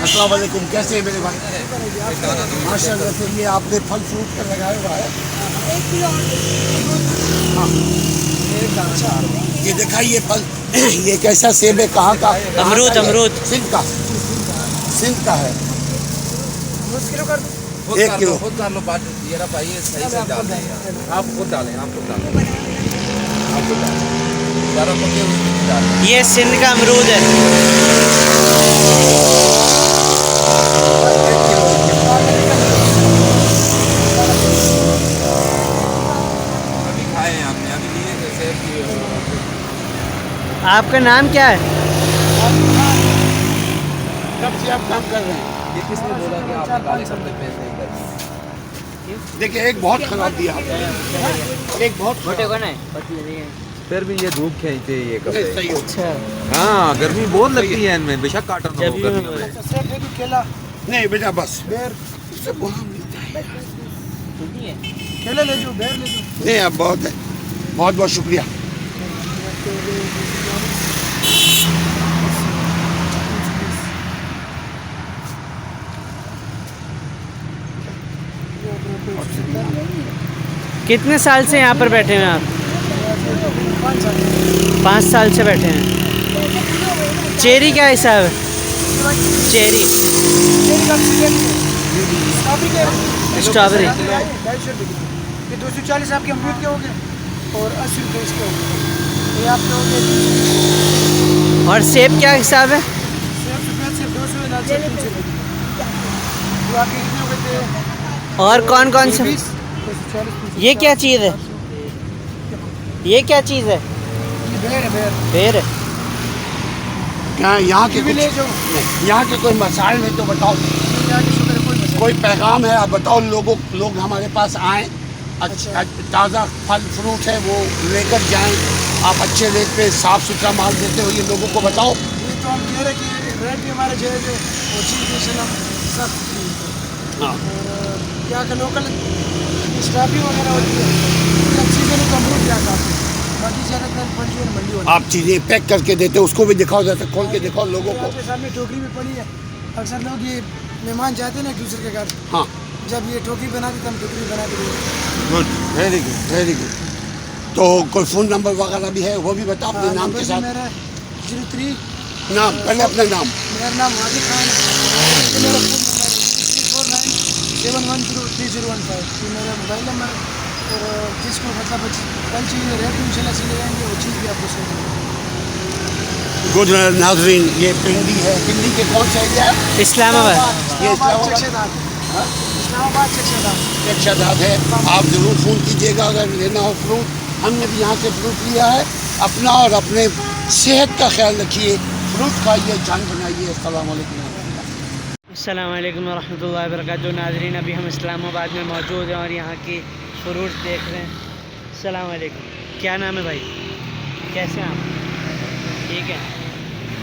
अस्सलाम वालेकुम, कैसे हैं मेरे भाई? माशाअल्लाह से ये आपने फल फ्रूट का लगाया हुआ है। 1 किलो हाँ। ये देखा ये फल ये कैसा सेब है? कहाँ का? अमरूद अमरूद सिंध का, सिंध का है। 1 किलो खुद डाल लो बात ये रहा भाई, सही से डाल दें आप खुद डालें, आप खुद डालें, आप खुद डालें, ज़्यादा पके हुए डालें। ये सिंध का अमरूद है। अभी खाए हैं आपने, अभी लिए जैसे कि आपका नाम क्या है? कब से आप काम कर रहे हैं? ये किसने बोला कि आप निकाले सबसे पैसे इधर? देखिए एक बहुत खराब दिया आपने, एक बहुत छोटे को ना फिर भी ये धूप खींचते हैं ये कपड़े। सही हो। अच्छा हाँ, गर्मी बहुत लगती है इनमें, बेशक काटन हो जब गर्मी हो। केला नहीं बेटा, बस उससे वहाँ मिलता है। केले ले लो, बेर ले लो। नहीं अब बहुत है, बहुत बहुत शुक्रिया। कितने साल से यहाँ पर बैठे हैं आप? 5 साल से बैठे हैं। चेरी क्या हिसाब है? चेरी स्ट्रॉबेरी 250 रुपये। ये 240 आपके अमरूद के हो गए और 80 रुपये इसके हो गए। ये आपके हो गए। और सेब क्या हिसाब है? सिर्फ 200 है, लाल सेब 300 रुपये। तो आपके कितने हो गए थे? और कौन कौन से? 240। ये क्या चीज़ है? ये क्या चीज़ है? ये बेर है, बेर। पेड़ है। क्या यहाँ के भी कुछ ले जाओ। नहीं, यहाँ के कोई मसाइल नहीं तो बताओ, यहाँ की शुगर कोई मसला कोई पैगाम है आप बताओ। लोग हमारे पास आएँ, अच्छा ताज़ा फल फ्रूट है वो लेकर जाएं, आप अच्छे रेट पे साफ़ सुथरा माल देते हो, ये लोगों को बताओ। नहीं। ये तो हम कह रहे हैं कि रेट भी हमारे जायज़ है और चीज़ भी इंशाल्लाह सब ठीक है। हाँ और यहाँ का लोकल स्ट्रॉबेरी वगैरह होती है, सब चीज़ें नहीं कम क्या खाते हैं। बाकी ज़्यादातर मंडी और मंडी होती है। आप चीज़ें पैक करके देते हो, उसको भी दिखाओ, जैसे खोल के दिखाओ लोगों को। आपके सामने टोकरी में पड़ी है। अक्सर लोग ये मेहमान जाते हैं ना एक दूसरे के घर, हाँ जब ये टोकरी बनाते तो हम टोकरी बना के देते हैं। Good, very good, very good. तो कोई फ़ोन नंबर वगैरह भी है, वो भी बताओ अपने नाम नंबर के भी साथ। मेरा 03। नाम पहले अपना नाम। मेरा नाम वाजिद खान है। ये मेरा फ़ोन नंबर 34971103015। ये मेरा मोबाइल नंबर। और जिसको मतलब कल चाहिए रेट इंशाल्लाह चले जाएंगे, वो चीज़ भी आपको सही मिलेगी। गुड नाज़रीन, ये पिंडी है। पिंडी के कौन सा एरिया है? इस्लामाबाद। ये इस्लामाबाद चकशादात। इस्लामाबाद चकशादात। एक शदाद है। आप ज़रूर फ़ोन कीजिएगा अगर लेना हो फ्रूट। हमने भी यहाँ से फ्रूट लिया है। अपना और अपने सेहत का ख्याल रखिए, फ्रूट खाइए, जान बनाइए। अस्सलाम वालेकुम। अस्सलाम वालेकुम रहमतुल्लाहि व बरकातुहू। नाज़रीन अभी हम इस्लामाबाद में मौजूद हैं और यहाँ की फ्रूट देख रहे हैं। अस्सलाम वालेकुम, क्या नाम है भाई? कैसे हैं आप? ठीक है।